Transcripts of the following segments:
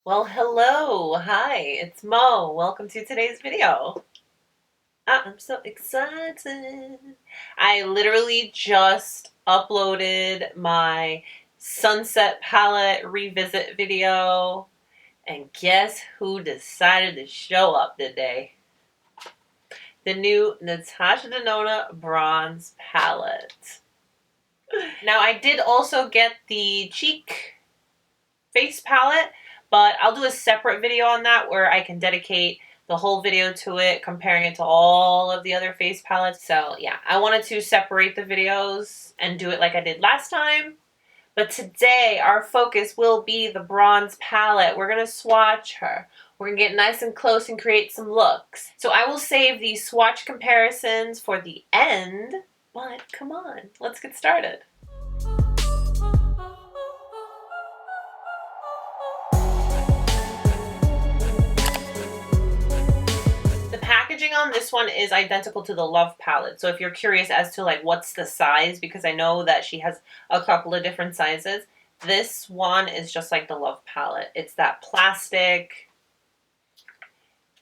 Well, hello. Hi, it's Mo. Welcome to today's video. I'm so excited. I literally just uploaded my sunset palette revisit video, and guess who decided to show up today? The new Natasha Denona bronze palette. Now, I did also get the Chic face palette, but I'll do a separate video on that where I can dedicate the whole video to it, comparing it to all of the other face palettes. So yeah, I wanted to separate the videos and do it like I did last time. But today our focus will be the bronze palette. We're going to swatch her. We're going to get nice and close and create some looks. So I will save these swatch comparisons for the end, but come on, let's get started. Packaging on this one is identical to the Love palette. So if you're curious as to like what's the size, because I know that she has a couple of different sizes, this one is just like the Love palette. It's that plastic,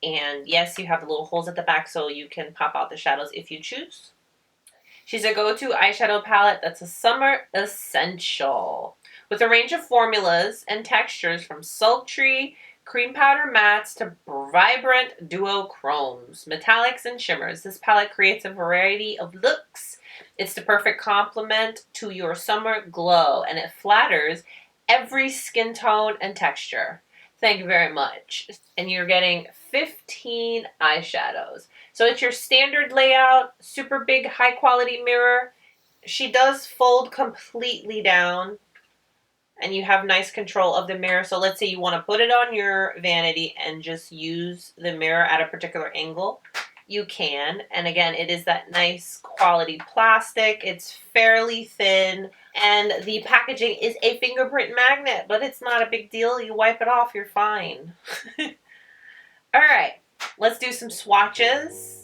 and yes, you have the little holes at the back so you can pop out the shadows if you choose. She's a go-to eyeshadow palette that's a summer essential, with a range of formulas and textures from sultry cream powder mattes to vibrant duochromes, metallics, and shimmers. This palette creates a variety of looks. It's the perfect complement to your summer glow, and it flatters every skin tone and texture. Thank you very much. And you're getting 15 eyeshadows. So it's your standard layout, super big, high quality mirror. She does fold completely down, and you have nice control of the mirror. So let's say you want to put it on your vanity and just use the mirror at a particular angle. You can. And again, it is that nice quality plastic. It's fairly thin. And the packaging is a fingerprint magnet, but it's not a big deal. You wipe it off, you're fine. All right, let's do some swatches.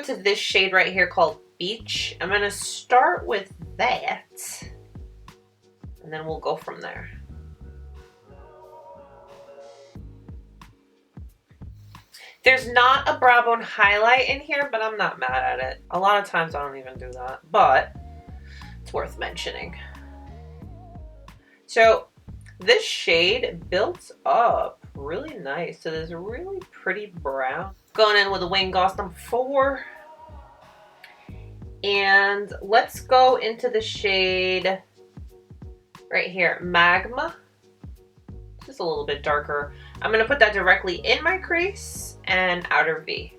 To this shade right here called Beach. I'm going to start with that, and then we'll go from there. There's not a brow bone highlight in here, but I'm not mad at it. A lot of times I don't even do that, but it's worth mentioning. So this shade built up really nice to this really pretty brown. Going in with a Wayne Goss number 4. And let's go into the shade right here, Magma. Just a little bit darker. I'm going to put that directly in my crease and outer V.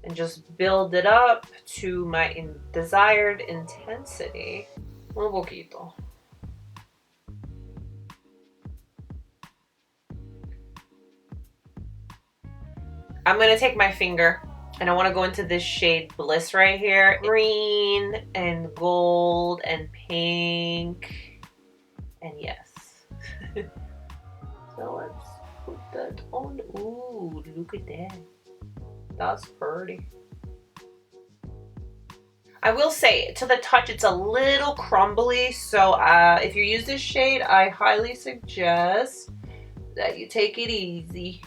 And just build it up to my desired intensity. Un poquito. I'm going to take my finger and I want to go into this shade Bliss right here. Green and gold and pink. And yes. So let's put that on. Ooh, look at that. That's pretty. I will say, to the touch, it's a little crumbly. So if you use this shade, I highly suggest that you take it easy.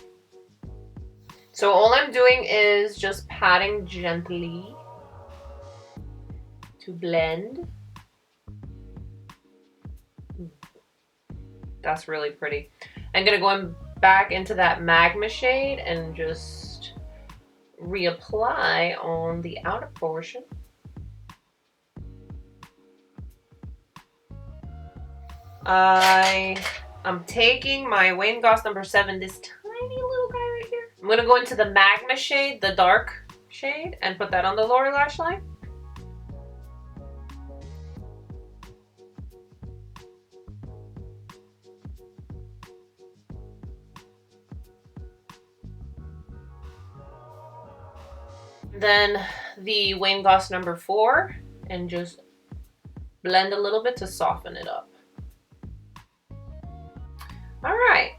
So all I'm doing is just patting gently to blend. That's really pretty. I'm going to go back into that Magma shade and just reapply on the outer portion. I'm taking my Wayne Goss number 7, this tiny little guy right here. I'm going to go into the Magma shade, the dark shade, and put that on the lower lash line. Then the Wayne Goss number 4, and just blend a little bit to soften it up. All right,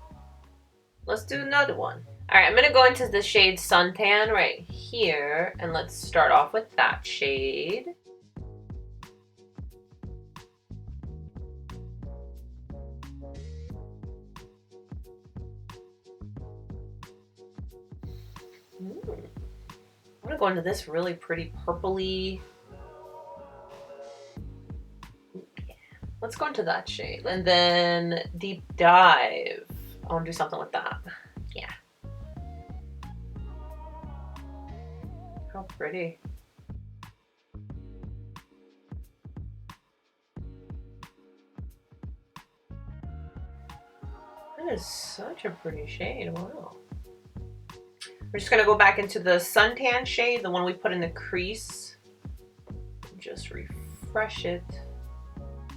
let's do another one. All right, I'm gonna go into the shade Suntan right here, and let's start off with that shade. I'm gonna go into this really pretty purpley. Let's go into that shade. And then Deep Dive. I wanna do something with that. Yeah. How pretty. That is such a pretty shade, wow. We're just gonna go back into the Suntan shade, the one we put in the crease. Just refresh it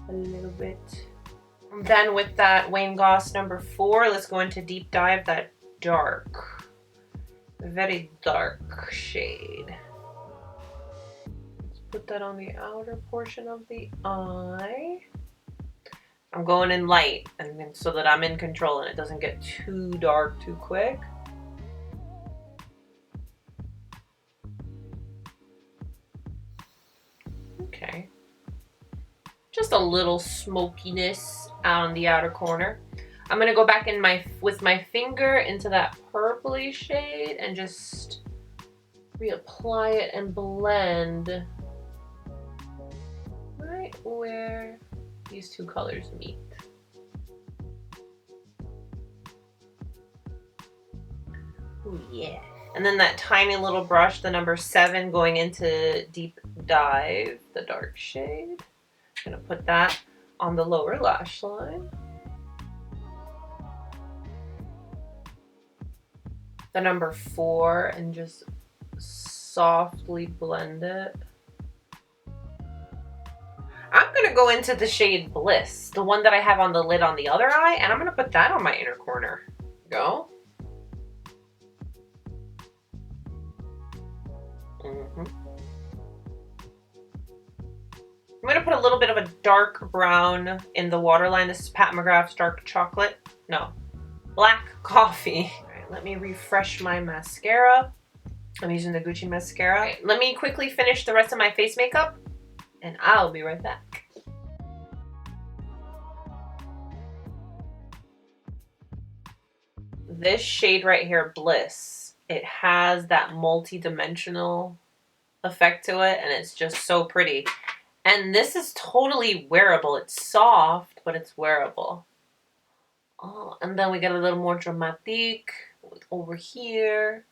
a little bit. And then with that Wayne Goss number 4, let's go into Deep Dive, that dark, very dark shade. Let's put that on the outer portion of the eye. I'm going in light, and then so that I'm in control and it doesn't get too dark too quick. Okay. Just a little smokiness out on the outer corner. I'm gonna go back in with my finger into that purpley shade and just reapply it and blend right where these two colors meet. Ooh, yeah. And then that tiny little brush, the number 7, going into Deep Dive, the dark shade. I'm gonna put that on the lower lash line. The number 4, and just softly blend it. I'm gonna go into the shade Bliss, the one that I have on the lid on the other eye, and I'm gonna put that on my inner corner. Go. I'm gonna put a little bit of a dark brown in the waterline. This is Pat McGrath's Dark Chocolate. No, Black Coffee. All right, let me refresh my mascara. I'm using the Gucci mascara. Right, let me quickly finish the rest of my face makeup, and I'll be right back. This shade right here, Bliss, it has that multi-dimensional effect to it, and it's just so pretty. And this is totally wearable. It's soft, but it's wearable. Oh, and then we get a little more dramatic over here.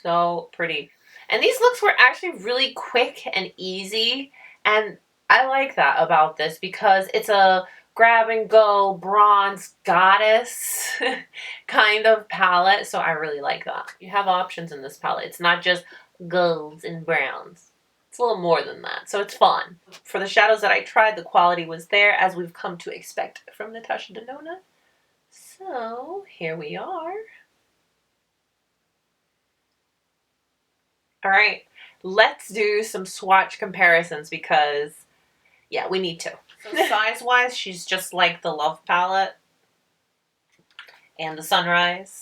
So pretty. And these looks were actually really quick and easy, and I like that about this because it's a grab and go bronze goddess kind of palette, so I really like that. You have options in this palette. It's not just golds and browns. It's a little more than that, so it's fun. For the shadows that I tried, the quality was there, as we've come to expect from Natasha Denona. So here we are. All right, let's do some swatch comparisons because, yeah, we need to. So size-wise, she's just like the Love palette and the Sunrise.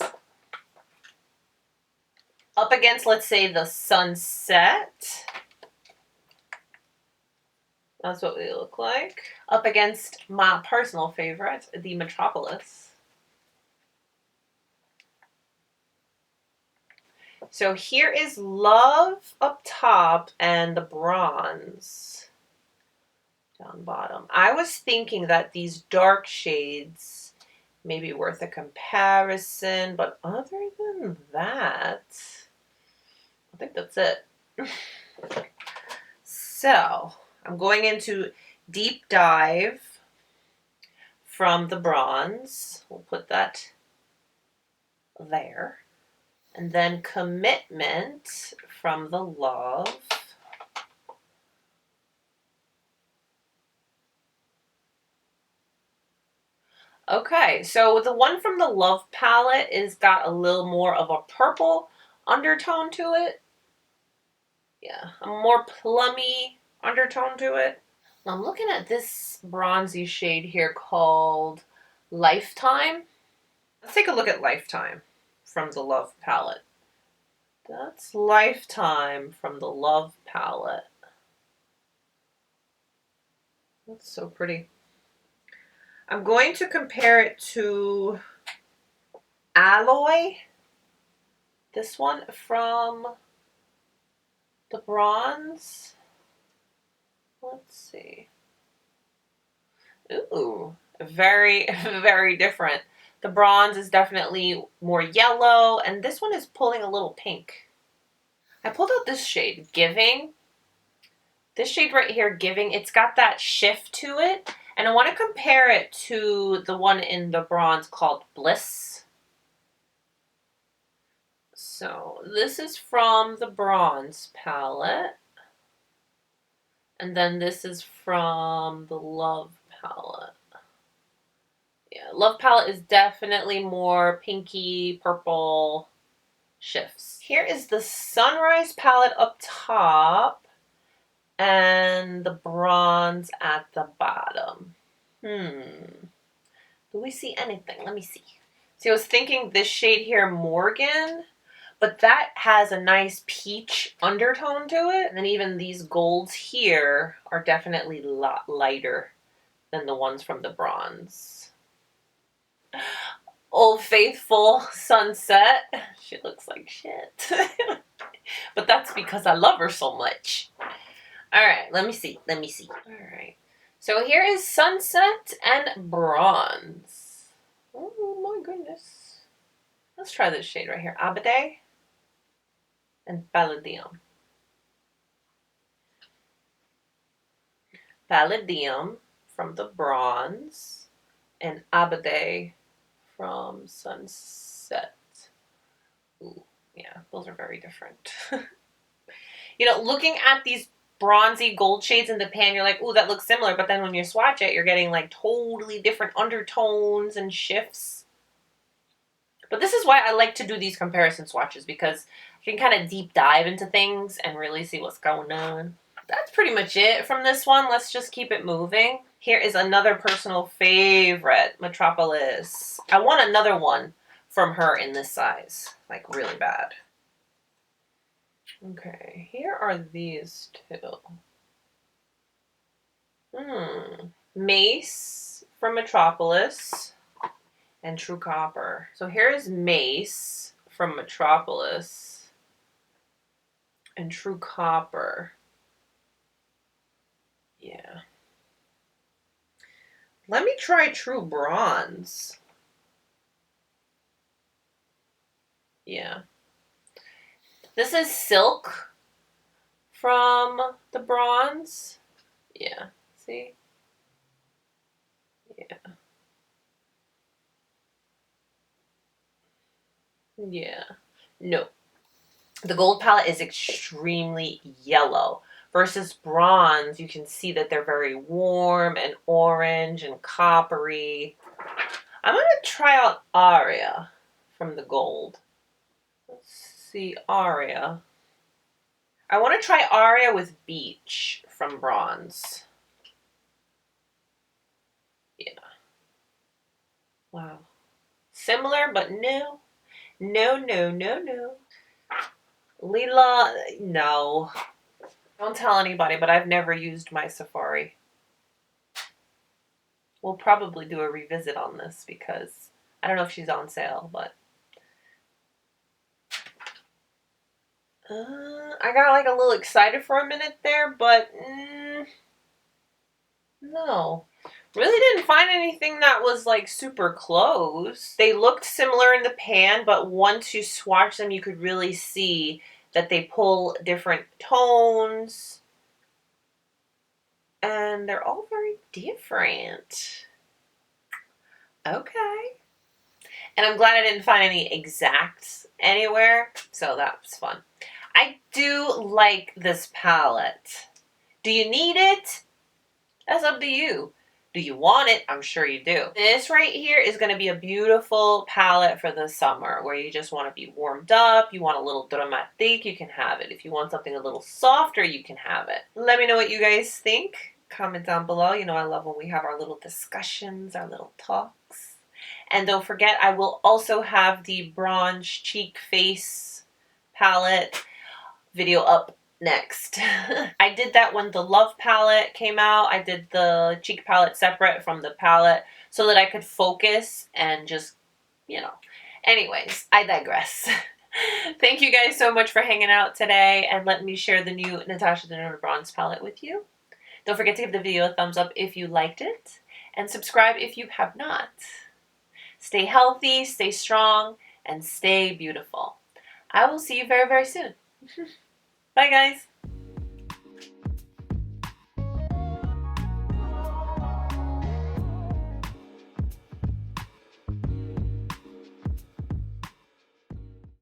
Up against, let's say, the Sunset. That's what we look like. Up against my personal favorite, the Metropolis. So here is Love up top and the Bronze down bottom. I was thinking that these dark shades may be worth a comparison, but other than that, I think that's it. So I'm going into Deep Dive from the Bronze. We'll put that there. And then Commitment from the Love. Okay, so the one from the Love palette is got a little more of a purple undertone to it. Yeah, a more plummy undertone to it. I'm looking at this bronzy shade here called Lifetime. Let's take a look at Lifetime from the Love palette. That's Lifetime from the Love palette. That's so pretty. I'm going to compare it to Alloy. This one from the bronze. Let's see. Ooh, very, very different. The bronze is definitely more yellow, and this one is pulling a little pink. I pulled out this shade, Giving. This shade right here, Giving, it's got that shift to it, and I want to compare it to the one in the bronze called Bliss. So this is from the bronze palette, and then this is from the Love palette. Yeah, Love palette is definitely more pinky, purple shifts. Here is the Sunrise palette up top and the bronze at the bottom. Do we see anything? Let me see. See, I was thinking this shade here, Morgan, but that has a nice peach undertone to it. And then even these golds here are definitely a lot lighter than the ones from the bronze. Old Faithful Sunset. She looks like shit. But that's because I love her so much. Alright, let me see. Alright. So here is Sunset and Bronze. Oh my goodness. Let's try this shade right here. Abade and Palladium. Palladium from the bronze and Abade from Sunset. Ooh, yeah, those are very different. You know, looking at these bronzy gold shades in the pan, you're like, ooh, that looks similar. But then when you swatch it, you're getting like totally different undertones and shifts. But this is why I like to do these comparison swatches, because you can kind of deep dive into things and really see what's going on. That's pretty much it from this one. Let's just keep it moving. Here is another personal favorite, Metropolis. I want another one from her in this size, like really bad. Okay, here are these two. Mace from Metropolis and True Copper. So here is Mace from Metropolis and True Copper. Yeah. Let me try True Bronze. Yeah. This is Silk from the bronze. Yeah. See? Yeah. Yeah. No. The gold palette is extremely yellow. Versus bronze, you can see that they're very warm and orange and coppery. I'm going to try out Aria from the gold. Let's see, Aria. I want to try Aria with Beach from bronze. Yeah. Wow. Similar, but no. No, no, no, no. Lila, no. Don't tell anybody, but I've never used my Safari. We'll probably do a revisit on this because I don't know if she's on sale, but I got like a little excited for a minute there, but no. Really didn't find anything that was like super close. They looked similar in the pan, but once you swatch them, you could really see that they pull different tones. And they're all very different. Okay. And I'm glad I didn't find any exacts anywhere, so that was fun. I do like this palette. Do you need it? That's up to you. Do you want it? I'm sure you do. This right here is going to be a beautiful palette for the summer where you just want to be warmed up, you want a little dramatique, you can have it. If you want something a little softer, you can have it. Let me know what you guys think. comment down below. You know I love when we have our little discussions, our little talks. And don't forget, I will also have the Bronze Cheek Face palette video up next. I did that when the Love palette came out. I did the Cheek palette separate from the palette so that I could focus and just, you know. Anyways, I digress. Thank you guys so much for hanging out today and let me share the new Natasha Denona Bronze palette with you. Don't forget to give the video a thumbs up if you liked it and subscribe if you have not. Stay healthy, stay strong, and stay beautiful. I will see you very, very soon. Bye, guys.